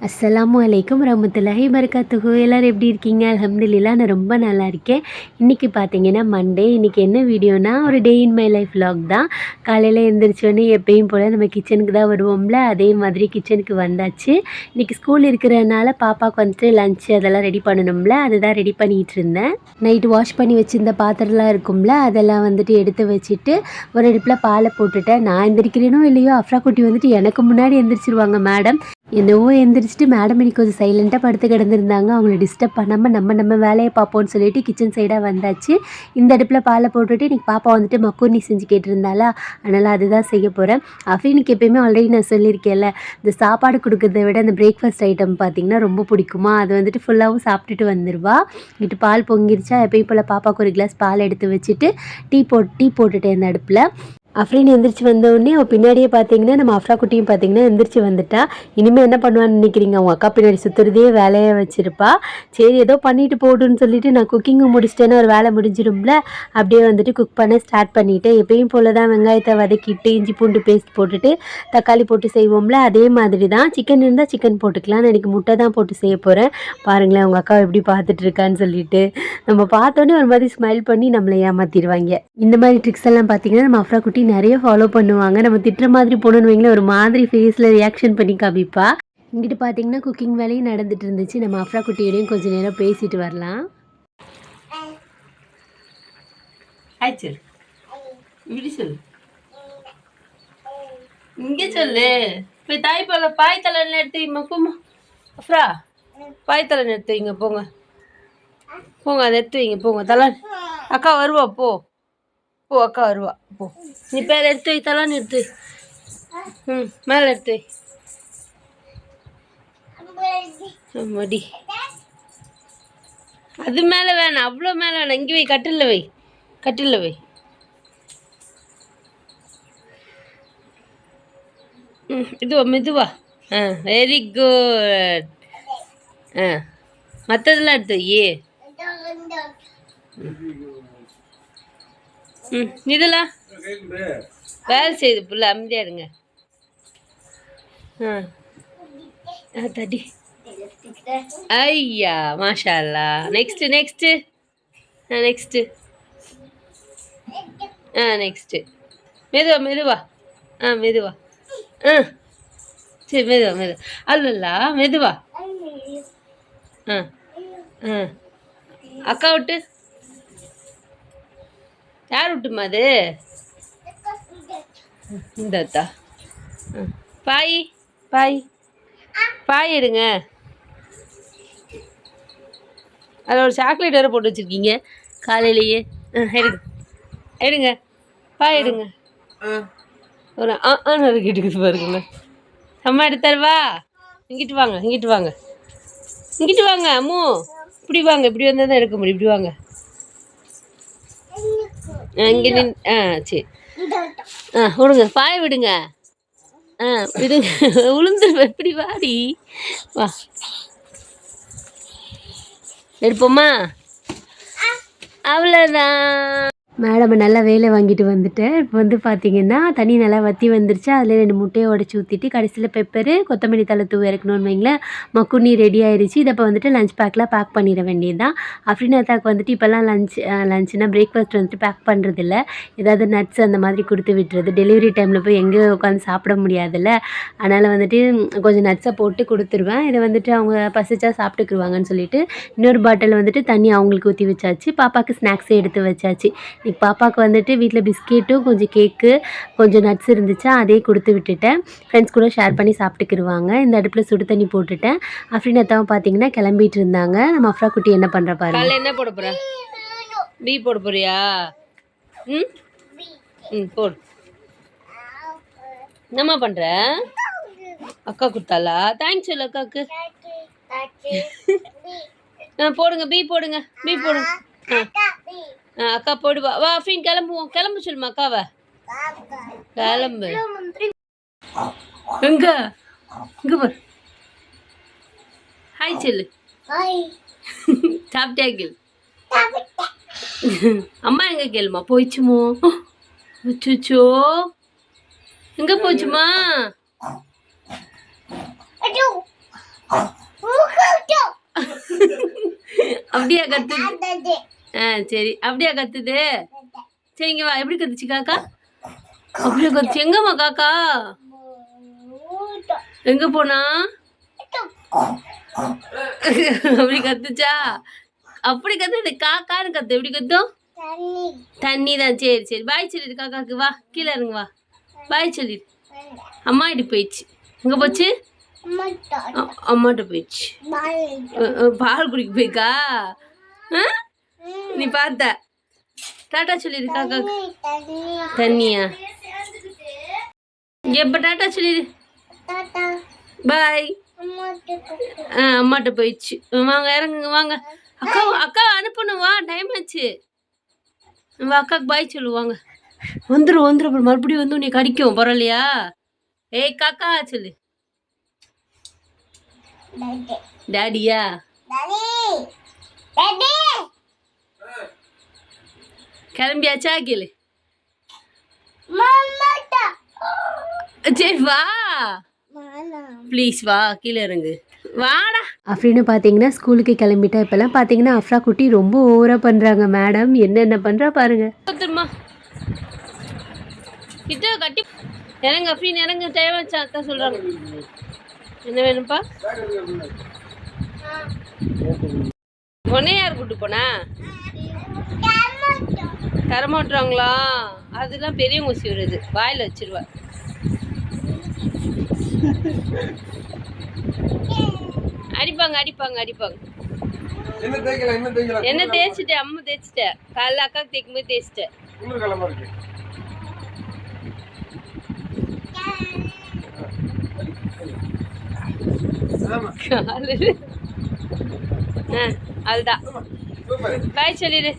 அஸ்ஸலாமு அலைக்கும் வரமத்துல்லாஹி வபரகாத்துஹு. எல்லோரும் எப்படி இருக்கீங்க? அல்ஹம்துலில்லாஹ் நான் ரொம்ப நல்லா இருக்கேன். இன்றைக்கி பார்த்தீங்கன்னா மண்டே. இன்றைக்கி என்ன வீடியோனா ஒரு டே இன் மை லைஃப் vlog தான். காலையில் எழுந்திரிச்சோன்னே எப்பயும் போல் நம்ம கிச்சனுக்கு தான் வருவோம்ல, அதே மாதிரி கிச்சனுக்கு வந்தாச்சு. இன்றைக்கி ஸ்கூல் இருக்கிறதுனால பாப்பாவுக்கு வந்துட்டு லஞ்ச் அதெல்லாம் ரெடி பண்ணணும்ல, அதுதான் ரெடி பண்ணிகிட்டு இருந்தேன். நைட்டு வாஷ் பண்ணி வச்சுருந்த பாத்திரம்லாம் இருக்கும்ல, அதெல்லாம் வந்துட்டு எடுத்து வச்சுட்டு ஒரு அடுப்பில் பாலை போட்டுட்டேன். நான் எந்திரிக்கிறேனோ இல்லையோ அஃப்ரா குட்டி வந்துட்டு எனக்கு முன்னாடி எந்திரிச்சிருவாங்க மேடம். என்னவோ எந்திரிச்சிட்டு மேடம் இன்னைக்கு கொஞ்சம் சைலண்ட்டாக படுத்து கிடந்திருந்தாங்க. அவங்கள டிஸ்டர்ப் பண்ணாமல் நம்ம வேலையை பார்ப்போம்னு சொல்லிட்டு கிச்சன் சைடாக வந்தாச்சு. இந்த அடுப்பில் பாலை போட்டுட்டு இன்றைக்கி பாப்பா வந்துட்டு மக்கூர்னி செஞ்சு கேட்டிருந்தாளா, அதனால் அதுதான் செய்ய போகிறேன். அஃப்ரீனுக்கு எப்பயுமே ஆல்ரெடி நான் சொல்லியிருக்கேன்ல, இந்த சாப்பாடு கொடுக்கறத விட அந்த பிரேக்ஃபாஸ்ட் ஐட்டம் பார்த்திங்கன்னா ரொம்ப பிடிக்குமா, அது வந்துட்டு ஃபுல்லாகவும் சாப்பிட்டுட்டு வந்துடுவா. இங்கிட்டு பால் பொங்கிருச்சா, எப்பயும் போல் பாப்பாவுக்கு ஒரு கிளாஸ் பால் எடுத்து வச்சுட்டு டீ போட்டுட்டேன் இந்த அடுப்பில். அஃப்ரீன் எந்திரிச்சு வந்தோடனே அவள் பின்னாடியே பார்த்தீங்கன்னா நம்ம அஃப்ரா குட்டியும் பார்த்தீங்கன்னா எந்திரிச்சு வந்துட்டா. இனிமேல் என்ன பண்ணுவான்னு நினைக்கிறீங்க? அவங்க அக்கா பின்னாடி சுற்றுறதே வேலையை வச்சுருப்பா. சரி ஏதோ பண்ணிட்டு போடுன்னு சொல்லிட்டு நான் குக்கிங்கு முடிச்சிட்டேன்னா ஒரு வேலை முடிஞ்சிடும்ல, அப்படியே வந்துட்டு குக் பண்ண ஸ்டார்ட் பண்ணிவிட்டேன். எப்பயும் போல் தான் வெங்காயத்தை வதக்கிட்டு இஞ்சி பூண்டு பேஸ்ட் போட்டுட்டு தக்காளி போட்டு செய்வோம்ல, அதே மாதிரி தான். சிக்கன் இருந்தால் சிக்கன் போட்டுக்கலாம். நான் இன்றைக்கி முட்டை தான் போட்டு செய்ய போகிறேன். பாருங்களேன் அவங்க அக்கா எப்படி பார்த்துட்டு இருக்கான்னு சொல்லிட்டு. நம்ம பார்த்தோன்னே ஒரு மாதிரி ஸ்மைல் பண்ணி நம்மளை ஏமாற்றிடுவாங்க. இந்த மாதிரி ட்ரிக்ஸ் எல்லாம் பார்த்தீங்கன்னா நம்ம அஃப்ரா குட்டி நிறைய ஃபாலோ பண்ணுவாங்க. நம்ம திட்டுற மாதிரி போகணுன்னு வைங்களேன், ஒரு மாதிரி ஃபேஸில் ரியாக்ஷன் பண்ணி காமிப்பா. இங்கிட்டு பார்த்தீங்கன்னா குக்கிங் வேலையும் நடந்துட்டு இருந்துச்சு. நம்ம அஃப்ரா குட்டியோடையும் கொஞ்சம் நேரம் பேசிட்டு வரலாம். இப்படி சொல்லு, இங்கே சொல்லு. போய் தாய்ப்பால பாய் தலைன்னு எடுத்துவீங்க போமா. அஃப்ரா பாய் தலைன்னு எடுத்து வைங்க, போங்க போங்க, அதை எடுத்து வைங்க போங்க. தலை அக்கா வருவா, போ போ, அக்கா வருவா, போ. நீ பேர் எடுத்து வை, தலான்னு எடுத்து வை. மேலே எடுத்து வை. மடி அது மேலே வேணாம், அவ்வளோ மேலே வேணாம். இங்கே வை, கட்டில் வை, கட்டில் வை. இதுவா மெதுவா. Very good. மற்றதெல்லாம் எடுத்து வை. இதெல்லாம் வேலை செய்யுது புள்ள, அமைதியா இருங்க. தடி ஐயா மாஷா அல்லா. நெக்ஸ்ட்டு நெக்ஸ்ட்டு நெக்ஸ்ட்டு நெக்ஸ்ட்டு மெதுவா மெதுவா. மெதுவா. சரி மெதுவா மெதுவா. அல்லல்லா மெதுவா. அக்கா விட்டு யார் விட்டுமா அது? இந்தா பாய் பாய் பாய் எடுங்க. அதில் ஒரு சாக்லேட் வேறு போட்டு வச்சுருக்கீங்க காலையிலேயே. எடுங்க எடுங்க, பாய் எடுங்க. ஒரு கேட்டுக்குது பாருங்க. அம்மா எடுத்தாருவா. இங்கிட்டு வாங்க, இங்கிட்டு வாங்க, இங்கிட்டு வாங்க. அம்மு இப்படி வாங்க, இப்படி வந்தால் தான் எடுக்க முடியும். இப்படி வாங்க. இங்கே சரி. விடுங்க, பாய விடுங்க. விடுங்க, உளுந்துருவ. எப்படி வாடி வா, எடுப்போமா? அவ்வளோதான். மேடம் நல்லா வேலை வாங்கிட்டு வந்துட்டேன். இப்போ வந்து பார்த்திங்கன்னா தண்ணி நல்லா வற்றி வந்துருச்சு. அதில் 2 முட்டையை உடச்சி ஊற்றிட்டு கடைசியில் பெப்பரு கொத்தமல்லி தழை தூவி இறக்கணும்னு வைங்களேன். மக்குனி ரெடி ஆயிடுச்சு. இதை இப்போ வந்துட்டு லஞ்ச் பேக்கில் பேக் பண்ணிட வேண்டியது தான். அஃப்ரீனாத்தாக்கு வந்துட்டு இப்போல்லாம் லஞ்சுனா பிரேக்ஃபாஸ்ட் வந்துட்டு பேக் பண்ணுறதில்ல. ஏதாவது நட்ஸ் அந்த மாதிரி கொடுத்து விட்டுறது. டெலிவரி டைமில் போய் எங்கேயோ உட்காந்து சாப்பிட முடியாதுல்ல, அதனால் வந்துட்டு கொஞ்சம் நட்ஸை போட்டு கொடுத்துருவேன். இதை வந்துட்டு அவங்க பசிச்சா சாப்பிட்டுக்குருவாங்கன்னு சொல்லிட்டு இன்னொரு பாட்டில் வந்துட்டு தண்ணி அவங்களுக்கு ஊற்றி வச்சாச்சு. பாப்பாவுக்கு ஸ்நாக்ஸே எடுத்து வச்சாச்சு. இன்றைக்கி பாப்பாவுக்கு வந்துட்டு வீட்டில் பிஸ்கெட்டும் கொஞ்சம் கேக்கு கொஞ்சம் நட்ஸ் இருந்துச்சா அதே கொடுத்து விட்டுட்டேன். ஃப்ரெண்ட்ஸ் கூட ஷேர் பண்ணி சாப்பிட்டுக்கிடுவாங்க. இந்த அடுப்பில் சுடு தண்ணி போட்டுட்டேன். அஃப்ரீனாத்தாவும் பார்த்தீங்கன்னா கிளம்பிட்டு இருந்தாங்க. நம்ம அஃப்ரா குட்டி என்ன பண்ணுற பாருங்க. என்ன போட போகிற? பீ போட போறியா? போடு. என்னம்மா பண்ணுற? அக்கா கொடுத்தாளா? தேங்க்ஸ் சொல்லு அக்காவுக்கு. போடுங்க, பீ போடுங்க, பீ போடுங்க. அக்கா போடுவா. வா அஃப்ரீன் கிளம்புவோம். கிளம்பு சொல்லுமா அக்காவை. கிளம்பு. எங்க இங்கே பாரு. ஹாய் சொல்லு. சாப்பிட்டியா கேளு. அம்மா எங்கே கேளுமா? போயிடுச்சுமோ? அச்சோ எங்கே போச்சுமா? அப்படியா கத்துது? சரி அப்படியா கத்துது? சரி இங்க வா. எப்படி கத்துச்சு காக்கா? அப்படியே கத்துச்சு. எங்கம்மா காக்கா? எங்க போனா? அப்படி கத்துச்சா? அப்படி கத்துது. காக்கான்னு கத்து. எப்படி கத்தும்? தண்ணி தான். சரி சரி பாய் சொல்லிடு காக்காக்கு. வா கீழே இறங்கு. வா பாய் சொல்லிடு. அம்மா கிட்ட போயிடுச்சு. எங்க போச்சு? அம்மாட்ட போயிடுச்சு. பால் குடிக்க போய்க்கா? நீ பார்த்த? டாட்டா சொல்லிடு காக்காக்கு. தண்ணியா? எப்ப டாட்டா சொல்லிடு. பாய். அம்மாட்ட போயிடுச்சு. வாங்க இறங்குங்க வாங்க. அக்கா அக்கா அனுப்பணும். வா டைம் ஆச்சு. வா அக்காவுக்கு பாய் சொல்லுவாங்க. வந்துடும் வந்துடும். அப்புறம் மறுபடியும் வந்து உன்னை கடிக்கும். பரவாயில்லையா? ஏய் காக்கா சொல்லு. டாடியா? கிளம்பியாச்சா கேளு. சரி வா ப்ளீஸ் வா கீழே இறங்கு. வாடா. அப்படின்னு பார்த்தீங்கன்னா ஸ்கூலுக்கு கிளம்பிட்டா. இப்போல்லாம் பார்த்தீங்கன்னா அஃப்ரா குட்டி ரொம்ப ஓவராக பண்ணுறாங்க மேடம். என்னென்ன பண்ணுறா பாருங்க. திரும்ப கிட்ட கட்டி இறங்க. அப்படின்னு இறங்க. டைம் ஆச்சா அக்கா சொல்கிறாங்க. என்ன வேணும்ப்பா? உடனே யார் கூட்டு போனா? தரமாட்டுறாங்களா? அதெல்லாம் பெரியவங்க செய்வது. வாயில் வச்சிருவா. அடிப்பாங்க அடிப்பாங்க அடிப்பாங்க. என்ன தேய்ச்சிட்டேன்? அம்மா தேய்ச்சிட்டேன். காலைல அக்காவுக்கு தேய்க்கும் போது தேய்ச்சிட்டேன். அதுதான். பாய் சொல்லிடு.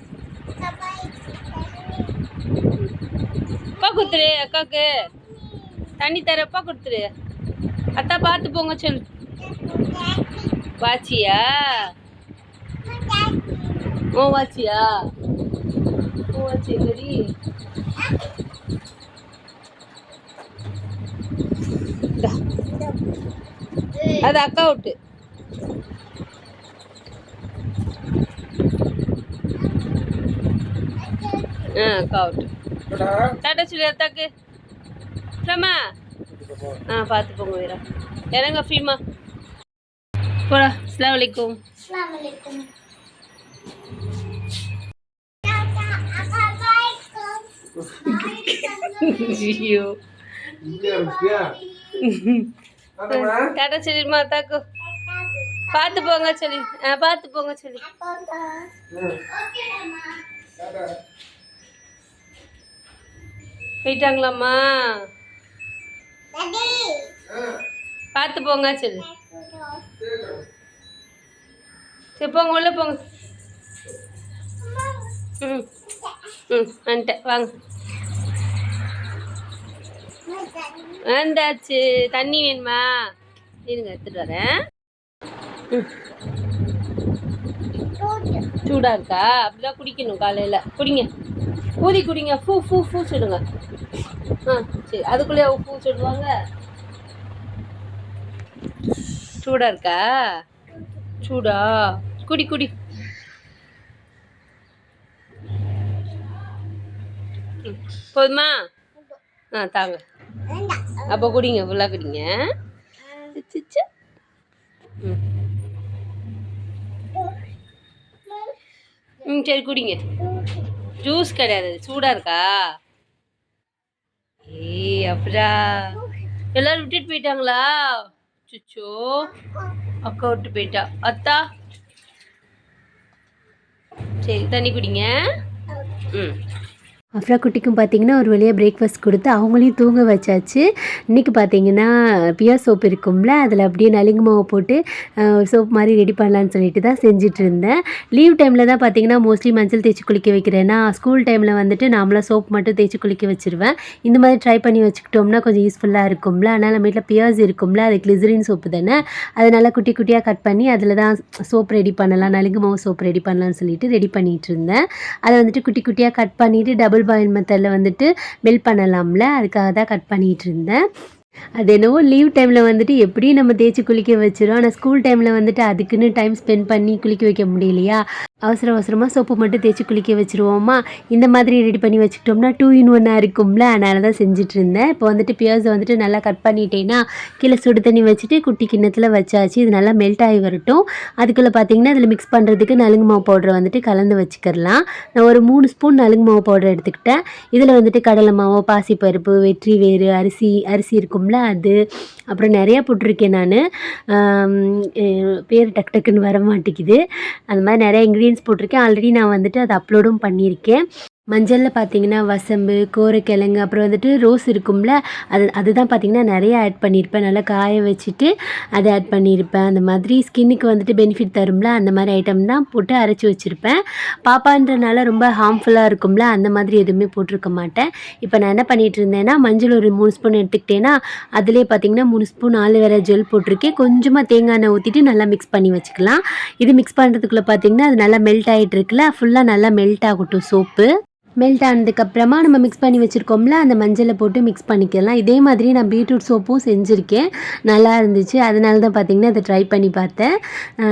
அப்பா கொடுத்துரு. அக்காவுக்கு தண்ணி தரப்பா கொடுத்துரு. அத்தா பார்த்து போங்க சொல்லு. வாச்சியா? ஓ வாச்சியா? ஓ வாச்சி சரி. அது அக்கா விட்டு. அக்கா விட்டு. டாட்டா சொல்லி அத்தாக்கு. ஃப்ரமா பார்த்து போங்க வீரா. இறங்க ஃப்ரீமா. போடா. அஸ்ஸலாமு அலைக்கும். ஐயோ டாட்டா சொல்லிடுமா அத்தாக்கு. பார்த்து போங்க சொல்லி. பார்த்து போங்க சொல்லி. போயிட்டாங்களாம்மா? பார்த்து போங்க சொல்லு. சரி போங்க உள்ள போங்க. வந்துட்டேன் வாங்க. வந்தாச்சு. தண்ணி வேணுமா? இருங்க எடுத்துட்டு வரேன். சூடா இருக்கா? அப்படிதான் குடிக்கணும். காலையில குடிங்க. ஊதி குடிங்க. ஃபூ ஃபூ ஃபூ சொல்லுங்க. சரி அதுக்குள்ளே பூ சொல்லுவாங்க. சூடா இருக்கா? சூடா? குடி குடி. போதுமா? தாங்க. அப்போ குடிங்க. ஃபுல்லாக குடிங்க. சரி குடிங்க. ஜூஸ் கிடையாது. சூடா இருக்கா? ஏய் அப்புறா எல்லாரும் விட்டுட்டு போயிட்டாங்களா? சுச்சோ அக்கா விட்டு போயிட்டா. அத்தா சரி தண்ணி குடிங்க. அஃப்ரா குட்டிக்கும் பார்த்தீங்கன்னா ஒரு வழியாக பிரேக்ஃபாஸ்ட் கொடுத்து அவங்களையும் தூங்க வச்சாச்சு. இன்றைக்கி பார்த்தீங்கன்னா பியா சோப் இருக்கும்ல, அதில் அப்படியே நலுங்கு மாவு போட்டு சோப் மாதிரி ரெடி பண்ணலான்னு சொல்லிட்டு தான் செஞ்சுட்டு இருந்தேன். லீவ் டைமில் தான் பார்த்தீங்கன்னா மோஸ்ட்லி மஞ்சள் தேய்ச்சி குளிக்க வைக்கிறேன்னா, ஸ்கூல் டைமில் வந்துட்டு நாமளாக சோப் மட்டும் தேய்ச்சி குளிக்க வச்சுருவேன். இந்த மாதிரி ட்ரை பண்ணி வச்சுக்கிட்டோம்னா கொஞ்சம் யூஸ்ஃபுல்லாக இருக்கும்ல. அதனால் நம்ம வீட்டில் பியர்ஸ் இருக்கும்ல, அது கிளிசரின் சோப்பு தானே, அதனால் குட்டி குட்டியாக கட் பண்ணி அதில் தான் சோப் ரெடி பண்ணலாம், நலுங்கு மாவு சோப் ரெடி பண்ணலான்னு சொல்லிட்டு ரெடி பண்ணிகிட்டு இருந்தேன். அதை வந்துட்டு குட்டி குட்டியாக கட் பண்ணிவிட்டு டபுள் பாயில் மெத்தடில் வந்துட்டு மெல்ட் பண்ணலாம்ல, அதுக்காக தான் கட் பண்ணிகிட்டு இருந்தேன். அது என்னவோ லீவ் டைமில் வந்துட்டு எப்படியும் நம்ம தேய்ச்சி குளிக்க வச்சிரும். ஆனால் ஸ்கூல் டைமில் வந்துட்டு அதுக்குன்னு டைம் ஸ்பெண்ட் பண்ணி குளிக்க வைக்க முடியலையா, அவசரமாக சோப்பு மட்டும் தேய்ச்சி குளிக்க வச்சுருவோமா. இந்த மாதிரி ரெடி பண்ணி வச்சுக்கிட்டோம்னா 2 in 1 இருக்கும்ல. அதனால தான் செஞ்சுட்ருந்தேன். இப்போ வந்துட்டு பியர்ஸை வந்துட்டு நல்லா கட் பண்ணிட்டேன்னா கீழே சுடு தண்ணி வச்சுட்டு குட்டி கிண்ணத்தில் வச்சாச்சு. இது நல்லா மெல்ட் ஆகி வரட்டும். அதுக்குள்ளே பார்த்தீங்கன்னா இதில் மிக்ஸ் பண்ணுறதுக்கு நலுங்கு மாவு பவுடரை வந்துட்டு கலந்து வச்சுக்கிடலாம். நான் ஒரு 3 ஸ்பூன் நலுங்கு மாவு பவுடர் எடுத்துக்கிட்டேன். இதில் வந்துட்டு கடலை மாவு, பாசிப்பருப்பு, வெற்றி வேறு, அரிசி இருக்கும்ல அது, அப்புறம் நிறையா போட்டிருக்கேன் நான். பேர் டக்குன்னு வர மாட்டேங்குது. அந்த மாதிரி நிறையா இன்க்ரீடியன்ஸ் போட்டிருக்கேன். ஆல்ரெடி நான் வந்துட்டு அதை அப்லோடும் பண்ணியிருக்கேன். மஞ்சளில் பார்த்தீங்கன்னா வசம்பு, கோரைக்கிழங்கு, அப்புறம் வந்துட்டு ரோஸ் இருக்கும்ல, அதுதான் பார்த்தீங்கன்னா நிறையா ஆட் பண்ணியிருப்பேன். நல்லா காய வச்சுட்டு அதை ஆட் பண்ணியிருப்பேன். அந்த மாதிரி ஸ்கின்னுக்கு வந்துட்டு பெனிஃபிட் தரும்ல, அந்த மாதிரி ஐட்டம் தான் போட்டு அரைச்சி வச்சுருப்பேன். பாப்பான்றனால ரொம்ப ஹார்ம்ஃபுல்லாக இருக்கும்ல, அந்த மாதிரி எதுவுமே போட்டிருக்க மாட்டேன். இப்போ நான் என்ன பண்ணிகிட்டு இருந்தேன்னா, மஞ்சள் ஒரு 3 ஸ்பூன் எடுத்துக்கிட்டேன்னா அதிலே பார்த்தீங்கன்னா 3 ஸ்பூன் ஆலோவேரா ஜெல் போட்டிருக்கேன். கொஞ்சமாக தேங்காய் எண்ணெய் ஊற்றிட்டு நல்லா மிக்ஸ் பண்ணி வச்சுக்கலாம். இது மிக்ஸ் பண்ணுறதுக்குள்ளே பார்த்தீங்கன்னா அது நல்லா மெல்ட் ஆகிட்டு இருக்குல்ல, ஃபுல்லாக நல்லா மெல்ட் ஆகட்டும் சோப்பு. மெல்ட் ஆனதுக்கப்புறமா நம்ம மிக்ஸ் பண்ணி வச்சுருக்கோம்ல, அந்த மஞ்சளை போட்டு மிக்ஸ் பண்ணிக்கலாம். இதே மாதிரி நான் பீட்ரூட் சோப்பும் செஞ்சுருக்கேன், நல்லா இருந்துச்சு. அதனால தான் பார்த்திங்கன்னா இதை ட்ரை பண்ணி பார்த்தேன்.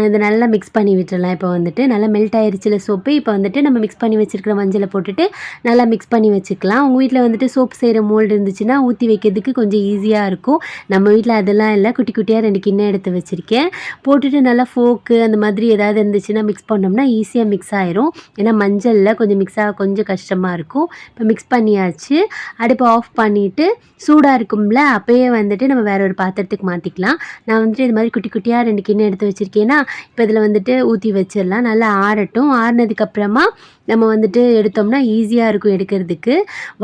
இதை நல்லா மிக்ஸ் பண்ணி விட்டுறலாம். இப்போ வந்துட்டு நல்லா மெல்ட் ஆயிடுச்சுல சோப்பு. இப்போ வந்துட்டு நம்ம மிக்ஸ் பண்ணி வச்சுருக்கிற மஞ்சளை போட்டுட்டு நல்லா மிக்ஸ் பண்ணி வச்சுக்கலாம். உங்கள் வீட்டில் வந்துட்டு சோப்பு செய்கிற மோல்டு இருந்துச்சுன்னா ஊற்றி வைக்கிறதுக்கு கொஞ்சம் ஈஸியாக இருக்கும். நம்ம வீட்டில் அதெல்லாம் இல்லை, குட்டி குட்டியாக 2 கிண்ணம் எடுத்து வச்சுருக்கேன். போட்டுட்டு நல்லா ஃபோக்கு அந்த மாதிரி ஏதாவது இருந்துச்சுன்னா மிக்ஸ் பண்ணோம்னா ஈஸியாக மிக்ஸ் ஆயிரும். ஏன்னா மஞ்சளில் கொஞ்சம் மிக்ஸ் ஆக கொஞ்சம் கஷ்டமாக இருக்கும். இப்போ மிக்ஸ் பண்ணியாச்சு. அடுப்பை ஆஃப் பண்ணிவிட்டு சூடாக இருக்கும்ல, அப்போயே வந்துட்டு நம்ம வேறு ஒரு பாத்திரத்துக்கு மாற்றிக்கலாம். நான் வந்துட்டு இது மாதிரி குட்டி குட்டியாக 2 கிண்ணம் எடுத்து வச்சுருக்கேன்னா இப்போ இதில் வந்துட்டு ஊற்றி வச்சிடலாம். நல்லா ஆறட்டும். ஆறினதுக்கப்புறமா நம்ம வந்துட்டு எடுத்தோம்னா ஈஸியாக இருக்கும் எடுக்கிறதுக்கு.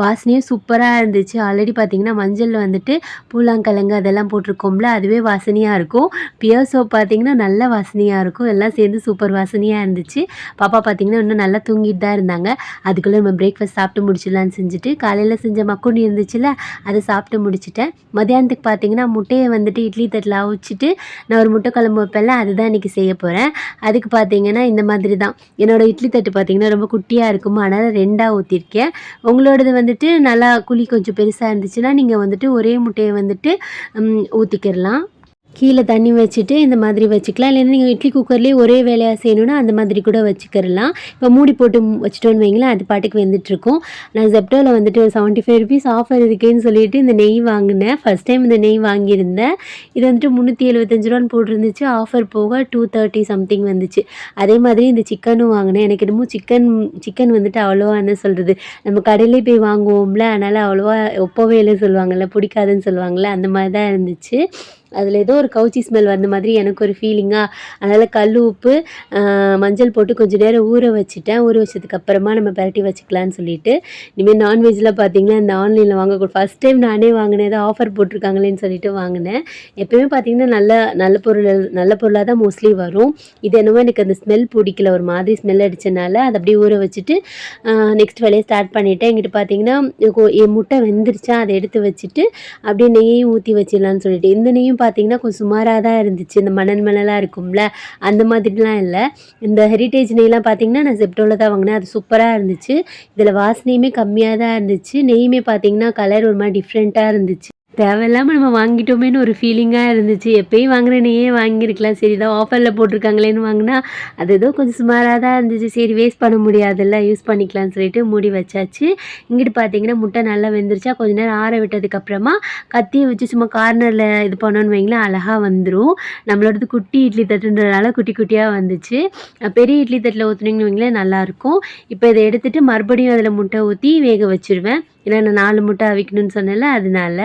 வாசனையும் சூப்பராக இருந்துச்சு. ஆல்ரெடி பார்த்திங்கன்னா மஞ்சளில் வந்துட்டு பூலாங்கிழங்கு அதெல்லாம் போட்டிருக்கோம்ல, அதுவே வாசனையாக இருக்கும். பியர் சோப் பார்த்திங்கன்னா நல்ல வாசனையாக இருக்கும். எல்லாம் சேர்ந்து சூப்பர் வாசனையாக இருந்துச்சு. பாப்பா பார்த்திங்கன்னா இன்னும் நல்லா தூங்கிட்டு தான் இருந்தாங்க. அதுக்குள்ளே நம்ம பிரேக்ஃபாஸ்ட் சாப்பிட்டு முடிச்சிடலான்னு செஞ்சுட்டு காலையில் செஞ்ச மக்குனி இருந்துச்சுல, அதை சாப்பிட்டு முடிச்சிட்டேன். மதியானத்துக்கு பார்த்திங்கன்னா முட்டையை வந்துட்டு இட்லி தட்டில் அவிச்சிட்டு நான் ஒரு முட்டை குழம்பு வைப்பேன்ல, அதுதான் இன்றைக்கி செய்ய போகிறேன். அதுக்கு பார்த்திங்கன்னா இந்த மாதிரி தான் என்னோடய இட்லி தட்டு பார்த்திங்கன்னா ரொம்ப குட்டியாக இருக்குமா, அதனால் 2ஆக ஊற்றிருக்கேன். உங்களோடது வந்துட்டு நல்லா குழி கொஞ்சம் பெருசாக இருந்துச்சுன்னா நீங்கள் வந்துட்டு ஒரே முட்டையை வந்துட்டு ஊற்றிக்கிடலாம். கீழே தண்ணி வச்சுட்டு இந்த மாதிரி வச்சுக்கலாம். இல்லைன்னா நீங்கள் இட்லி குக்கர்லேயே ஒரே வேலையாக செய்யணுன்னா அந்த மாதிரி கூட வச்சுக்கிறலாம். இப்போ மூடி போட்டு வச்சுட்டோன்னு வைங்களேன், அது பாட்டுக்கு வெந்துட்டுருக்கும். நான் ஜெப்டோவில் வந்துட்டு ஒரு 75 rupees ஆஃபர் இருக்கேன்னு சொல்லிட்டு இந்த நெய் வாங்கினேன். ஃபஸ்ட் டைம் இந்த நெய் வாங்கியிருந்தேன். இது வந்துட்டு 375 ரூபான்னு போட்டிருந்துச்சு. ஆஃபர் போக 230 சம்திங் வந்துச்சு. அதே மாதிரி இந்த சிக்கனும் வாங்கினேன். எனக்கு என்னமோ சிக்கன் வந்துட்டு அவ்வளோவா என்ன சொல்கிறது, நம்ம கடையிலே போய் வாங்குவோம்ல, அதனால் அவ்வளோவா ஒப்பவே இல்லை சொல்லுவாங்கள்ல, பிடிக்காதுன்னு சொல்லுவாங்கள்ல, அந்த மாதிரி தான் இருந்துச்சு. அதில் ஏதோ ஒரு கவுச்சி ஸ்மெல் வந்த மாதிரி எனக்கு ஒரு ஃபீலிங்காக, அதனால் கல் உப்பு மஞ்சள் போட்டு கொஞ்சம் நேரம் ஊற வச்சுட்டேன். ஊற வச்சதுக்கப்புறமா நம்ம பரட்டி வச்சுக்கலான்னு சொல்லிட்டு. இனிமேல் நான்வெஜ்லாம் பார்த்திங்கன்னா இந்த ஆன்லைனில் வாங்கக்கூடாது. ஃபஸ்ட் டைம் நானே வாங்கினேன், ஏதோ ஆஃபர் போட்டிருக்காங்களேன்னு சொல்லிட்டு வாங்கினேன். எப்போயுமே பார்த்திங்கன்னா நல்ல பொருளாக தான் மோஸ்ட்லி வரும். இது என்னவோ எனக்கு அந்த ஸ்மெல் பிடிக்கல, ஒரு மாதிரி ஸ்மெல் அடித்தனால அதை அப்படியே ஊற வச்சுட்டு நெக்ஸ்ட் வேலையை ஸ்டார்ட் பண்ணிவிட்டேன். எங்கிட்ட பார்த்திங்கன்னா என் முட்டை வெந்துருச்சா, அதை எடுத்து வச்சுட்டு அப்படியே நெய்யையும் ஊற்றி வச்சிடலான்னு சொல்லிட்டு. இந்த நெய்யும் பார்த்திங்கன்னா கொஞ்சம் சுமாராக தான் இருந்துச்சு. இந்த மணலாக இருக்கும்ல, அந்த மாதிரிலாம் இல்லை. இந்த ஹெரிட்டேஜ் நெய்லாம் பார்த்திங்கன்னா நான் ஜெப்டோவில் தான் வாங்கினேன். அது சூப்பராக இருந்துச்சு. இதில் வாசனையுமே கம்மியாக தான் இருந்துச்சு. நெய்யுமே பார்த்திங்கன்னா கலர் ஒரு மாதிரி டிஃப்ரெண்ட்டாக இருந்துச்சு. தேவையில்லாமல் நம்ம வாங்கிட்டோமேன்னு ஒரு ஃபீலிங்காக இருந்துச்சு. எப்போயும் வாங்குற நெய்யே வாங்கியிருக்கலாம், சரி தான் ஆஃபரில் போட்டிருக்காங்களேன்னு வாங்கினா அது ஏதோ கொஞ்சம் சுமாராக தான் இருந்துச்சு. சரி வேஸ்ட் பண்ண முடியாதுல்ல, யூஸ் பண்ணிக்கலாம்னு சொல்லிட்டு மூடி வச்சாச்சு. இங்கிட்டு பார்த்தீங்கன்னா முட்டை நல்லா வெந்துருச்சா, கொஞ்சம் நேரம் ஆற விட்டதுக்கப்புறமா கத்தியை வச்சு சும்மா கார்னரில் இது பண்ணோன்னு வைங்களேன், அழகாக வந்துடும். நம்மளோடது குட்டி இட்லி தட்டுன்றதுனால குட்டி குட்டியாக வந்துச்சு. பெரிய இட்லி தட்டில் ஊற்றுனீங்கன்னு வைங்களேன் நல்லாயிருக்கும். இப்போ இதை எடுத்துகிட்டு மறுபடியும் அதில் முட்டை ஊற்றி வேக வச்சுருவேன். ஏன்னா நான் 4 முட்டை அவிக்கணும்னு சொன்னேன்ல, அதனால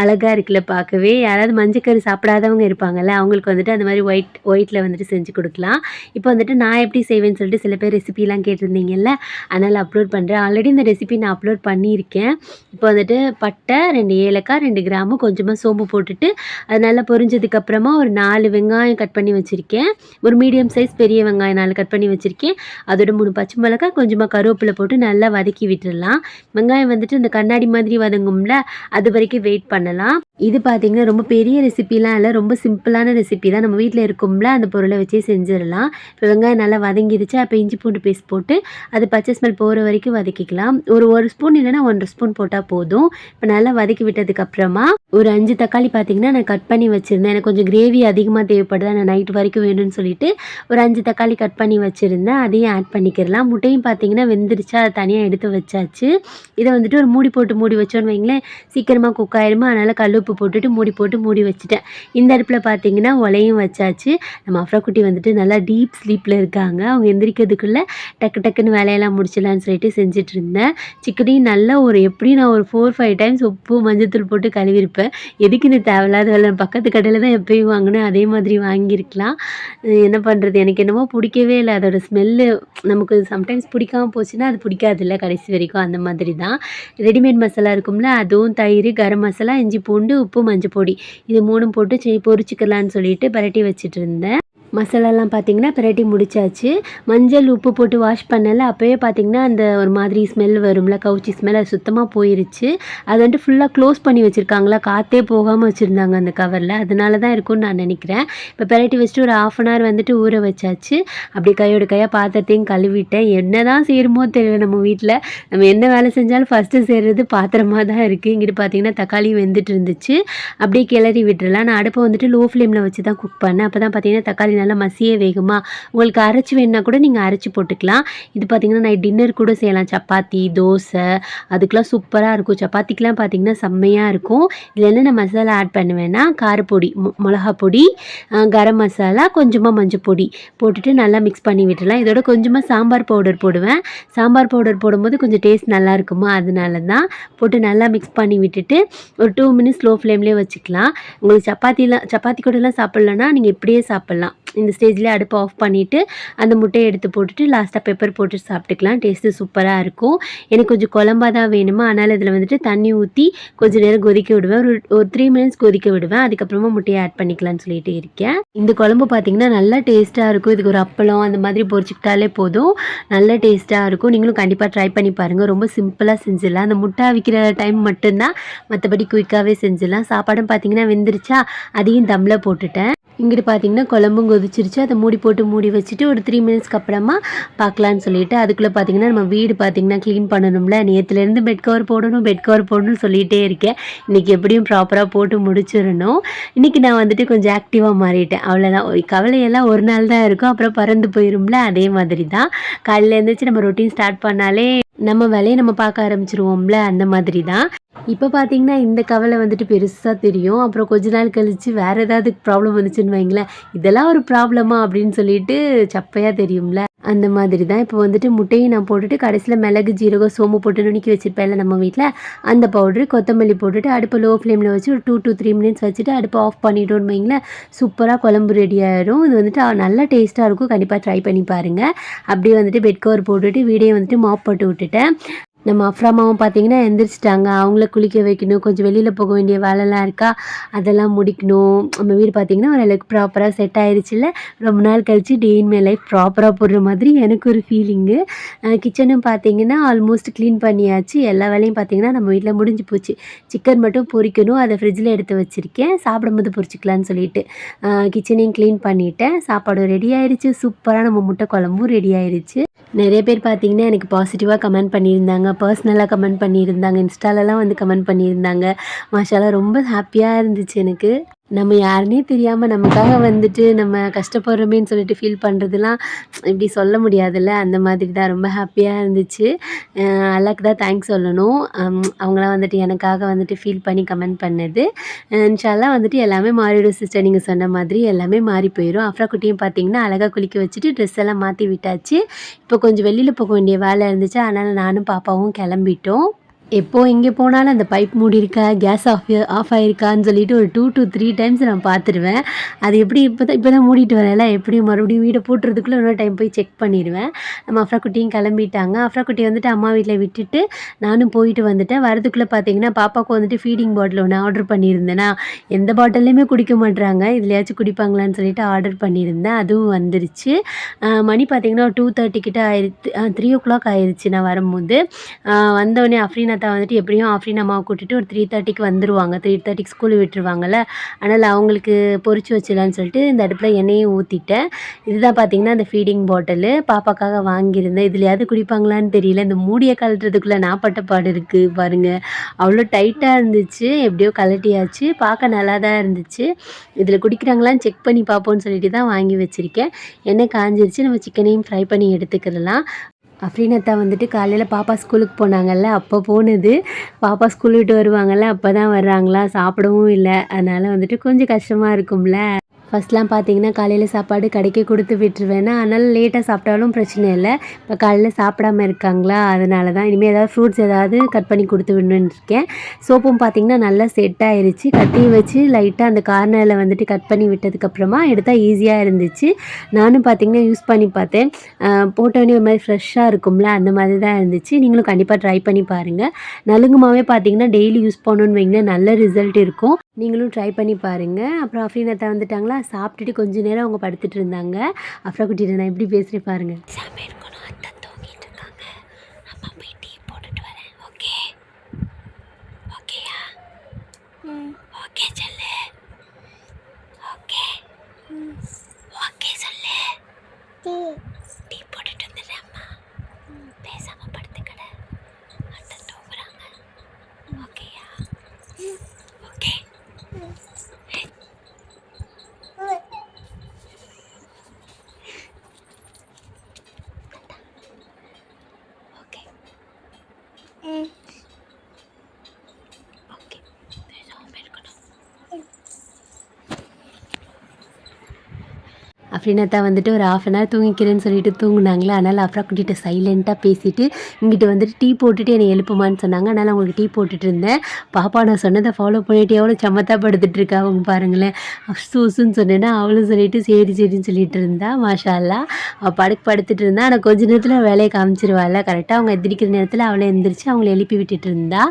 அழகாக இருக்குல்ல பார்க்கவே. யாராவது மஞ்சக்கறி சாப்பிடாதவங்க இருப்பாங்கல்ல, அவங்களுக்கு வந்துட்டு அந்த மாதிரி ஒயிட்டில் வந்துட்டு செஞ்சு கொடுக்கலாம். இப்போ வந்துட்டு நான் எப்படி செய்வேன்னு சொல்லிட்டு சில பேர் ரெசிபிலாம் கேட்டிருந்தீங்கல்ல, அதனால் அப்லோட் பண்ணுறேன். ஆல்ரெடி இந்த ரெசிபி நான் அப்லோட் பண்ணியிருக்கேன். இப்போ வந்துட்டு பட்டை, 2 ஏலக்காய், 2 கிராம்பு, கொஞ்சமாக சோம்பு போட்டுட்டு அது நல்லா பொரிஞ்சதுக்கப்புறமா ஒரு 4 வெங்காயம் கட் பண்ணி வச்சுருக்கேன். ஒரு மீடியம் சைஸ் பெரிய வெங்காயம் 4 கட் பண்ணி வச்சுருக்கேன். அதோட 3 பச்சை மிளகாய், கொஞ்சமாக கருவேப்பிலை போட்டு நல்லா வதக்கி விட்டுடலாம். வெங்காயம் வந்துட்டு வந்துட்டு இந்த கண்ணாடி மாதிரி வதங்கும்ல, அது வரைக்கும் வெயிட் பண்ணலாம். இது பார்த்தீங்கன்னா ரொம்ப பெரிய ரெசிபிலாம் இல்ல. ரொம்ப சிம்பிளான ரெசிபி தான். நம்ம வீட்ல இருக்கும்ல, அந்த பொருள வச்சே செஞ்சிரலாம். இப்போ வெங்காயம் நல்லா வதங்கிருச்சு. அப்போ இஞ்சி பூண்டு பேஸ்ட் போட்டு அது பச்சை ஸ்மெல் போகிற வரைக்கும் வதக்கிக்கலாம். ஒரு ஸ்பூன் இல்லைன்னா 1 1/2 ஸ்பூன் போட்டால் போதும். இப்போ நல்லா வதக்கி விட்டதுக்கப்புறமா ஒரு 5 தக்காளி பார்த்தீங்கன்னா நான் கட் பண்ணி வச்சுருந்தேன். எனக்கு கொஞ்சம் கிரேவி அதிகமாக தேவைப்படுது. நான் நைட் வரைக்கும் வேணும்னு சொல்லிட்டு ஒரு 5 தக்காளி கட் பண்ணி வச்சுருந்தேன். அதையும் ஆட் பண்ணிக்கிறலாம். முட்டையும் பார்த்தீங்கன்னா வெந்துருச்சா, அதை தனியாக எடுத்து வச்சாச்சு. இதை வந்துட்டு ஒரு மூடி போட்டு மூடி வச்சோன்னு வைங்களேன், சீக்கிரமாக குக் ஆயிருமா. அதனால் கல் உப்பு போட்டுட்டு மூடி வச்சுட்டேன். இந்த அடுப்பில் பார்த்தீங்கன்னா உலையும் வச்சாச்சு. நம்ம அஃப்ராக்குட்டி வந்துட்டு நல்லா டீப் ஸ்லீப்பில் இருக்காங்க. அவங்க எந்திரிக்கிறதுக்குள்ளே டக்கு டக்குன்னு வேலையெல்லாம் முடிச்சிடலான்னு சொல்லிட்டு செஞ்சுட்டு இருந்தேன். சிக்கனையும் நல்லா எப்படியும் நான் ஒரு 4 5 டைம்ஸ் உப்பு மஞ்சத்தூள் போட்டு கழுவிருப்பேன். எதுக்கு இந்த தேவையில்லாத வேலை, பக்கத்து கடையில் தான் எப்பயும் வாங்கினேன், அதே மாதிரி வாங்கியிருக்கலாம். என்ன பண்ணுறது, எனக்கு என்னமோ பிடிக்கவே இல்லை. அதோட ஸ்மெல்லு நமக்கு சம்டைம்ஸ் பிடிக்காம போச்சுன்னா அது பிடிக்காதுல்ல கடைசி வரைக்கும். அந்த மாதிரி தான். ரெடிமேட் மசாலா இருக்கும்ல, அதுவும் தயிர், கரம் மசாலா, இஞ்சி பூண்டு, உப்பு, மஞ்சள் பொடி இது 3ம் போட்டு பொரிச்சிக்கலான்னு சொல்லிட்டு பரட்டி வச்சுட்டு இருந்தேன். மசாலாலாம் பார்த்திங்கன்னா பிரட்டி முடிச்சாச்சு. மஞ்சள் உப்பு போட்டு வாஷ் பண்ணல, அப்போயே பார்த்திங்கன்னா அந்த ஒரு மாதிரி ஸ்மெல் வரும்ல, கவுச்சி ஸ்மெல், அது சுத்தமாக போயிருச்சு. அது வந்துட்டு ஃபுல்லாக க்ளோஸ் பண்ணி வச்சுருக்காங்களா, காற்றே போகாமல் வச்சுருந்தாங்க அந்த கவரில். அதனால தான் இருக்கும்னு நான் நினைக்கிறேன். இப்போ பிரட்டி வச்சுட்டு ஒரு 1/2 அன் ஹவர் வந்துட்டு ஊற வச்சாச்சு. அப்படி கையோட கையாக பாத்திரத்தையும் கழுவிட்டேன். என்ன தான் செய்கிறமோ தெரியல, நம்ம வீட்டில் நம்ம என்ன வேலை செஞ்சாலும் ஃபஸ்ட்டு செய்கிறது பாத்திரமாக தான் இருக்குது. இங்கிட்டு பார்த்திங்கன்னா தக்காளி வெந்துட்டு இருந்துச்சு. அப்படியே கிளறி விட்டுறலாம். நான் அடுப்பை வந்துட்டு லோ ஃப்ளேமில் வச்சு தான் குக் பண்ணேன். அப்போ தான் பார்த்திங்கன்னா தக்காளி நல்லா மசிய வேகுமா. உங்களுக்கு அரைச்சி வேணுன்னா கூட நீங்கள் அரைச்சி போட்டுக்கலாம். இது பார்த்திங்கன்னா நைட் டின்னர் கூட செய்யலாம். சப்பாத்தி, தோசை அதுக்கெலாம் சூப்பராக இருக்கும். சப்பாத்திக்கெலாம் பார்த்திங்கன்னா செம்மையாக இருக்கும். இதில் என்னென்ன மசாலா ஆட் பண்ணுவேன்னா, காரப்பொடி, மிளகா பொடி, கரம் மசாலா, கொஞ்சமாக மஞ்சள் பொடி போட்டுட்டு நல்லா மிக்ஸ் பண்ணி விட்டுடலாம். இதோட கொஞ்சமாக சாம்பார் பவுடர் போடுவேன். சாம்பார் பவுடர் போடும்போது கொஞ்சம் டேஸ்ட் நல்லா இருக்குமா, அதனால தான் போட்டு நல்லா மிக்ஸ் பண்ணி விட்டுட்டு ஒரு 2 மினிட்ஸ் லோ ஃப்ளேம்லேயே வச்சுக்கலாம். உங்களுக்கு சப்பாத்தி கூடலாம் சாப்பிட்லன்னா நீங்கள் இப்படியே சாப்பிட்லாம். இந்த ஸ்டேஜ்லேயே அடுப்பை ஆஃப் பண்ணிவிட்டு அந்த முட்டையை எடுத்து போட்டுட்டு லாஸ்ட்டாக பெப்பர் போட்டு சாப்பிட்டுக்கலாம். டேஸ்ட்டு சூப்பராக இருக்கும். எனக்கு கொஞ்சம் குழம்பாக தான் வேணுமா, அதனால் இதில் வந்துட்டு தண்ணி ஊற்றி கொஞ்சம் நேரம் கொதிக்க விடுவேன். ஒரு 3 மினிட்ஸ் கொதிக்க விடுவேன். அதுக்கப்புறமா முட்டையை ஆட் பண்ணிக்கலாம்னு சொல்லிட்டு இருக்கேன். இந்த குழம்பு பார்த்திங்கன்னா நல்லா டேஸ்ட்டாக இருக்கும். இதுக்கு ஒரு அப்பளம் அந்த மாதிரி பொரிச்சிக்கிட்டாலே போதும், நல்ல டேஸ்ட்டாக இருக்கும். நீங்களும் கண்டிப்பாக ட்ரை பண்ணி பாருங்கள். ரொம்ப சிம்பிளாக செஞ்சிடலாம். அந்த முட்டை அவிக்கிற டைம் மட்டும்தான், மற்றபடி குயிக்காகவே செஞ்சிடலாம். சாப்பாடும் பார்த்திங்கன்னா வெந்துருச்சா, அதையும் தம்மில் போட்டுட்டேன். இங்கிட்டு பார்த்திங்கன்னா குழம்பும் கொதிச்சிருச்சு. அதை மூடி வச்சுட்டு ஒரு 3 மினிட்ஸ்க்கு அப்புறமா பார்க்கலான்னு சொல்லிட்டு, அதுக்குள்ளே பார்த்திங்கன்னா நம்ம வீடு பார்த்திங்கன்னா க்ளீன் பண்ணணும்ல. நேற்றுலேருந்து பெட் கவர் போடணும்னு சொல்லிகிட்டே இருக்கேன். இன்றைக்கி எப்படியும் ப்ராப்பராக போட்டு முடிச்சிடணும். இன்றைக்கி நான் வந்துட்டு கொஞ்சம் ஆக்டிவாக மாறிட்டேன். அவ்வளோதான். கவலையெல்லாம் ஒரு நாள் தான் இருக்கும், அப்புறம் பறந்து போயிரும்ல. அதே மாதிரி தான் காலையில் எழுந்திரிச்சு நம்ம ரொட்டீன் ஸ்டார்ட் பண்ணாலே நம்ம வேலையை நம்ம பார்க்க ஆரம்பிச்சிருவோம்ல, அந்த மாதிரி தான். இப்போ பார்த்தீங்கன்னா இந்த கவலை வந்துட்டு பெருசாக தெரியும். அப்புறம் கொஞ்ச நாள் கழித்து வேறு ஏதாவது ப்ராப்ளம் வந்துச்சுன்னு வைங்களேன், இதெல்லாம் ஒரு ப்ராப்ளமா அப்படின்னு சொல்லிட்டு சப்பையாக தெரியும்ல, அந்த மாதிரி தான். இப்போ வந்துட்டு முட்டையும் நான் போட்டுட்டு கடைசியில் மிளகு, ஜீரகம், சோம்பு போட்டு நுணுக்கி வச்சுருப்பேன்ல நம்ம வீட்டில், அந்த பவுட்ரு, கொத்தமல்லி போட்டுட்டு அடுப்பை லோ ஃப்ளேமில் வச்சு ஒரு 2 to 3 மினிட்ஸ் வச்சுட்டு அடுப்பை ஆஃப் பண்ணிட்டோன்னு வைங்களேன், சூப்பராக குழம்பு ரெடி ஆயிடும். இது வந்துட்டு நல்லா டேஸ்ட்டாக இருக்கும். கண்டிப்பாக ட்ரை பண்ணி பாருங்கள். அப்படியே வந்துட்டு பெட் கவர் போட்டுட்டு வீடியோ வந்துட்டு மாப் போட்டு விட்டுட்டேன். நம்ம அஃப்ராமாவும் பார்த்தீங்கன்னா எந்திரிச்சிட்டாங்க. அவங்கள குளிக்க வைக்கணும். கொஞ்சம் வெளியில் போக வேண்டிய வேலைலாம் இருக்கா, அதெல்லாம் முடிக்கணும். நம்ம வீடு பார்த்திங்கன்னா ஓரளவுக்கு ப்ராப்பராக செட் ஆயிடுச்சுல்ல. ரொம்ப நாள் கழித்து டே இன் மை லைஃப் ப்ராப்பராக போடுற மாதிரி எனக்கு ஒரு ஃபீலிங்கு. கிச்சனும் பார்த்திங்கன்னா ஆல்மோஸ்ட் க்ளீன் பண்ணியாச்சு. எல்லா வேலையும் பார்த்திங்கன்னா நம்ம வீட்டில் முடிஞ்சு போச்சு. சிக்கன் மட்டும் பொரிக்கணும். அதை ஃப்ரிட்ஜில் எடுத்து வச்சுருக்கேன், சாப்பிடும்போது பொரிச்சிக்கலான்னு சொல்லிட்டு. கிச்சனையும் க்ளீன் பண்ணிவிட்டேன். சாப்பாடு ரெடி ஆயிடுச்சு. சூப்பராக நம்ம முட்டை குழம்பும் ரெடி ஆயிடுச்சு. நிறைய பேர் பார்த்திங்கன்னா எனக்கு பாசிட்டிவாக கமெண்ட் பண்ணியிருந்தாங்க, பர்சனலாக கமெண்ட் பண்ணியிருந்தாங்க, இன்ஸ்டாலலாம் வந்து கமெண்ட் பண்ணியிருந்தாங்க. மாஷாஅல்லாஹ் ரொம்ப ஹாப்பியாக இருந்துச்சு எனக்கு. நம்ம யாருன்னே தெரியாமல் நமக்காக வந்துட்டு நம்ம கஷ்டப்படுறோமேன்னு சொல்லிட்டு ஃபீல் பண்ணுறதுலாம் இப்படி சொல்ல முடியாதுல்ல, அந்த மாதிரி தான். ரொம்ப ஹாப்பியாக இருந்துச்சு. அல்லாக்கு தான் தேங்க்ஸ் சொல்லணும். அவங்களாம் வந்துட்டு எனக்காக வந்துட்டு ஃபீல் பண்ணி கமெண்ட் பண்ணது. இன்ஷா அல்லாஹ் வந்துட்டு எல்லாமே மாறிடும் சிஸ்டர், நீங்கள் சொன்ன மாதிரி எல்லாமே மாறி போயிடும். அஃப்ரா குட்டியும் பார்த்திங்கன்னா அழகாக குளிக்க வச்சுட்டு ட்ரெஸ் எல்லாம் மாற்றி விட்டாச்சு. இப்போ கொஞ்சம் வெளியில் போக வேண்டிய வேலை இருந்துச்சு, அதனால் நானும் பாப்பாவும் கிளம்பிட்டோம். எப்போ எங்கே போனாலும் அந்த பைப் மூடி இருக்கா, கேஸ் ஆஃப் ஆகிருக்கான்னு சொல்லிட்டு ஒரு 2 to 3 டைம்ஸ் நான் பார்த்துருவேன். அது எப்படி இப்போ தான் மூடிட்டு வரல, எப்படியும் மறுபடியும் வீடை பூட்டுறதுக்குள்ளே இன்னொரு டைம் போய் செக் பண்ணிடுவேன். நம்ம அஃப்ரா குட்டியும் கிளம்பிட்டாங்க. அஃப்ரா குட்டி வந்துட்டு அம்மா வீட்டில் விட்டுட்டு நானும் போயிட்டு வந்துட்டேன். வரதுக்குள்ளே பார்த்தீங்கன்னா பாப்பாவுக்கு வந்துட்டு ஃபீடிங் பாட்டில் ஒன்று ஆர்டர் பண்ணியிருந்தேன்னா, எந்த பாட்டிலையுமே குடிக்க மாட்றாங்க, இதுலையாச்சும் குடிப்பாங்களான்னு சொல்லிட்டு ஆர்டர் பண்ணியிருந்தேன். அதுவும் வந்துருச்சு. மணி பார்த்தீங்கன்னா 2:30 கிட்ட ஆயிடுச்சு, 3 o'clock ஆயிடுச்சு நான் வரும்போது. வந்தோடனே அஃப்ரீனா அத்தா வந்துட்டு எப்படியும் ஆஃப்ரின் அம்மாவை கூட்டிட்டு ஒரு 3:30க்கு வந்துருவாங்க. 3:30க்கு ஸ்கூல் விட்டுருவாங்கல்ல. அதனால் அவங்களுக்கு பொரிச்சு வச்சிடலான்னு சொல்லிட்டு இந்த அடுப்பில் எண்ணெயும் ஊற்றிட்டேன். இதுதான் பார்த்தீங்கன்னா அந்த ஃபீடிங் பாட்டிலு பாப்பாக்காக வாங்கியிருந்தேன். இதுலையாவது குடிப்பாங்களான்னு தெரியல. இந்த மூடியை கழட்டுறதுக்குள்ளே நான் பட்ட பாடு இருக்குது பாருங்கள். அவ்வளோ டைட்டாக இருந்துச்சு. எப்படியோ கழட்டியாச்சு. பார்க்க நல்லா தான் இருந்துச்சு. இதில் குடிக்கிறாங்களான்னு செக் பண்ணி பார்ப்போம்னு சொல்லிட்டு தான் வாங்கி வச்சுருக்கேன். எண்ணெய் காஞ்சிருச்சு. நம்ம சிக்கனையும் ஃப்ரை பண்ணி எடுத்துக்கிடலாம். அஃப்ரீன் அத்தா வந்துட்டு காலையில் பாப்பா ஸ்கூலுக்கு போனாங்கல்ல, அப்போ போனது. பாப்பா ஸ்கூல் விட்டு வருவாங்கல்ல, அப்போ தான் வர்றாங்களா, சாப்பிடவும் இல்லை. அதனால் வந்துட்டு கொஞ்சம் கஷ்டமாக இருக்கும்ல. ஃபஸ்ட்லாம் பார்த்தீங்கன்னா காலையில் சாப்பாடு கடைக்கே கொடுத்து விட்டுருவேன்னா, அதனால் லேட்டாக சாப்பிட்டாலும் பிரச்சனை இல்லை. இப்போ காலையில் சாப்பிடாம இருக்காங்களா, அதனால தான் இனிமேல் ஏதாவது ஃப்ரூட்ஸ் ஏதாவது கட் பண்ணி கொடுத்து விடணுன்னு இருக்கேன். சோப்பும் பார்த்தீங்கன்னா நல்லா செட் ஆயிருச்சு. கட்டி வச்சு லைட்டாக அந்த கார்னரில் வந்துட்டு கட் பண்ணி விட்டதுக்கப்புறமா எடுத்தால் ஈஸியாக இருந்துச்சு. நானும் பார்த்தீங்கன்னா யூஸ் பண்ணி பார்த்தேன். போட்டோடனே ஒரு மாதிரி ஃப்ரெஷ்ஷாக இருக்கும்ல, அந்த மாதிரி தான் இருந்துச்சு. நீங்களும் கண்டிப்பாக ட்ரை பண்ணி பாருங்கள். நலுங்குமாவே பார்த்தீங்கன்னா டெய்லி யூஸ் பண்ணணுன்னு வைங்களேன், நல்ல ரிசல்ட் இருக்கும். நீங்களும் ட்ரை பண்ணி பாருங்கள். அப்புறம் அஃப்ரீன் அத்தா வந்துட்டாங்களா, சாப்பிட்டுட்டு கொஞ்ச நேரம் அவங்க படுத்துட்டு இருந்தாங்க. அஃப்ரா குட்டிகிட்ட நான் எப்படி பேசுகிறேன் பாருங்கள். சாமி இருக்கணும், அத்தை தூங்கிட்டு இருக்காங்க. அம்மா போய் டீ போட்டுட்டு வரேன். ஓகே ஓகேயா? ஓகே சொல்லு. ஓகே ஓகே சொல்லு. டீ போட்டுட்டு வந்துடுறேன் அம்மா. பேசாமல் படுத்துக்கட, அத்தை தூங்குறாங்க. ஓகேயா? ஓகே. அஃப்ரீன் அத்தா வந்துட்டு ஒரு 1/2 hour தூங்கிக்கிறேன்னு சொல்லிட்டு தூங்குனாங்களா, அதனால் அஃப்ரா குட்டிகிட்ட சைலண்ட்டாக பேசிவிட்டு இங்கிட்ட வந்துட்டு டீ போட்டுட்டு என்னை எழுப்புமான்னு சொன்னாங்க. அதனால் அவங்களுக்கு டீ போட்டுட்டு இருந்தேன். பாப்பா நான் சொன்னதை ஃபாலோ பண்ணிட்டு எவ்வளோ சமத்தா படுத்துட்டு இருக்கா அவங்க பாருங்களேன். சூசுன்னு சொன்னேன்னா அவளும் சொல்லிட்டு சரி சரின்னு சொல்லிட்டு இருந்தா. மாஷா அல்லா அவள் படுத்துட்டு இருந்தா. ஆனால் கொஞ்ச நேரத்தில் வேலையை காமிச்சிருவாள். கரெக்டாக அவங்க எந்திரிக்கிற நேரத்தில் அவளை எந்திரிச்சு அவங்கள எழுப்பி விட்டுட்டு இருந்தா.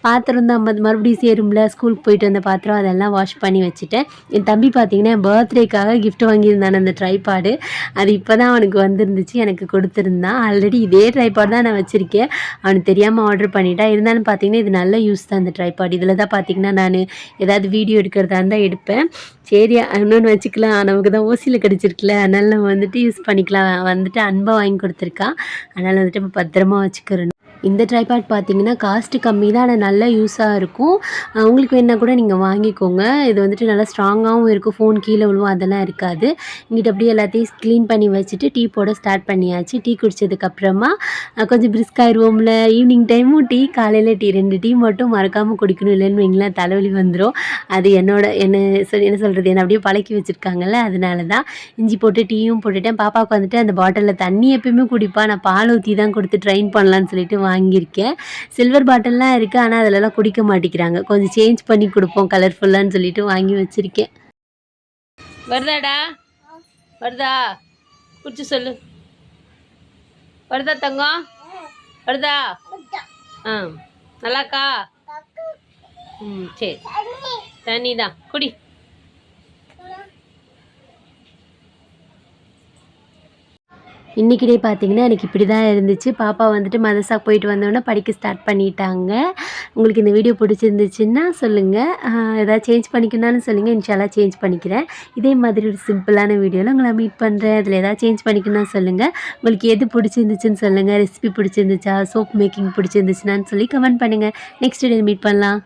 பாத்திரம் தான் மறுபடியும் சேரும்ல, ஸ்கூலுக்கு போயிட்டு வந்த பாத்திரம் அதெல்லாம் வாஷ் பண்ணி வச்சுட்டேன். என் தம்பி பார்த்தீங்கன்னா பர்த்டேக்காக கிஃப்ட் வாங்கியிருந்தானே அந்த ட்ரைபாடு, அது இப்போ தான் அவனுக்கு வந்துருந்துச்சு. எனக்கு கொடுத்துருந்தான். ஆல்ரெடி இதே ட்ரைபாட் தான் நான் வச்சுருக்கேன். அவனுக்கு தெரியாமல் ஆர்டர் பண்ணிட்டான். இருந்தாலும் பார்த்தீங்கன்னா இது நல்ல யூஸ் தான் இந்த ட்ரைபாட். இதில் தான் பார்த்தீங்கன்னா நான் ஏதாவது வீடியோ எடுக்கிறதா இருந்தால் எடுப்பேன். சரி இன்னொன்று வச்சுக்கலாம், நமக்கு தான் ஓசியில் கிடச்சிருக்குல, அதனால் நம்ம வந்துட்டு யூஸ் பண்ணிக்கலாம். வந்துட்டு அன்பாக வாங்கி கொடுத்துருக்கான். அதனால் வந்துட்டு இப்போ பத்திரமா வச்சுக்கிறேன். இந்த ட்ரைபாட் பார்த்தீங்கன்னா காஸ்ட்டு கம்மி தான், ஆனால் நல்ல யூஸாக இருக்கும். உங்களுக்கு வேணால் கூட நீங்கள் வாங்கிக்கோங்க. இது வந்துட்டு நல்லா ஸ்ட்ராங்காகவும் இருக்கும். ஃபோன் கீழே விழுவும் அதெல்லாம் இருக்காது. இங்கிட்ட அப்படியே எல்லாத்தையும் க்ளீன் பண்ணி வச்சுட்டு டீ போட ஸ்டார்ட் பண்ணியாச்சு. டீ குடித்ததுக்கப்புறமா கொஞ்சம் பிரிஸ்க் ஆயிடுவோம்ல. ஈவினிங் டைமும் டீ, காலையில் டீ, 2 டீ மட்டும் மறக்காமல் குடிக்கணும். இல்லைன்னு வைங்களேன் தலைவலி வந்துடும். அது என்ன சொல்கிறது, என்னை அப்படியே பழக்கி வச்சுருக்காங்கல்ல, அதனால தான். இஞ்சி போட்டு டீயும் போட்டுட்டேன். பாப்பாவுக்கு வந்துட்டு அந்த பாட்டிலில் தண்ணி எப்பயுமே குடிப்பா. நான் பால் ஊற்றி தான் கொடுத்து ட்ரைன் பண்ணலான்னு சொல்லிட்டு வாங்கியிருக்கேன். சில்வர் பாட்டில்லாம் இருக்குது, ஆனால் அதிலலாம் குடிக்க மாட்டேங்கிறாங்க. கொஞ்சம் சேஞ்ச் பண்ணி கொடுப்போம் கலர்ஃபுல்லான்னு சொல்லிட்டு வாங்கி வச்சுருக்கேன். வருதாடா? வருதா? குடிச்சு சொல்லு. வருதா தங்கம்? வருதா? ஆ நல்லாக்கா? சரி, தண்ணி தான் குடி. இன்றைக்கி டே பார்த்தீங்கன்னா எனக்கு இப்படி தான் இருந்துச்சு. பாப்பா வந்துட்டு மதரசாக்கு போயிட்டு வந்தோடனே படிக்க ஸ்டார்ட் பண்ணிட்டாங்க. உங்களுக்கு இந்த வீடியோ பிடிச்சிருந்துச்சுன்னா சொல்லுங்கள். ஏதாவது சேஞ்ச் பண்ணிக்கணும்னாலும் சொல்லுங்கள். இன்ஷால்லா சேஞ்ச் பண்ணிக்கிறேன். இதே மாதிரி ஒரு சிம்பிளான வீடியோவில் உங்களை மீட் பண்ணுறேன். அதில் ஏதாவது சேஞ்ச் பண்ணிக்கணும்னா சொல்லுங்கள். உங்களுக்கு எது பிடிச்சிருந்துச்சுன்னு சொல்லுங்கள். ரெசிபி பிடிச்சிருந்துச்சா, சோப் மேக்கிங் பிடிச்சிருந்துச்சுன்னான்னு சொல்லி கமெண்ட் பண்ணுங்கள். நெக்ஸ்ட் வீடியோ மீட் பண்ணலாம்.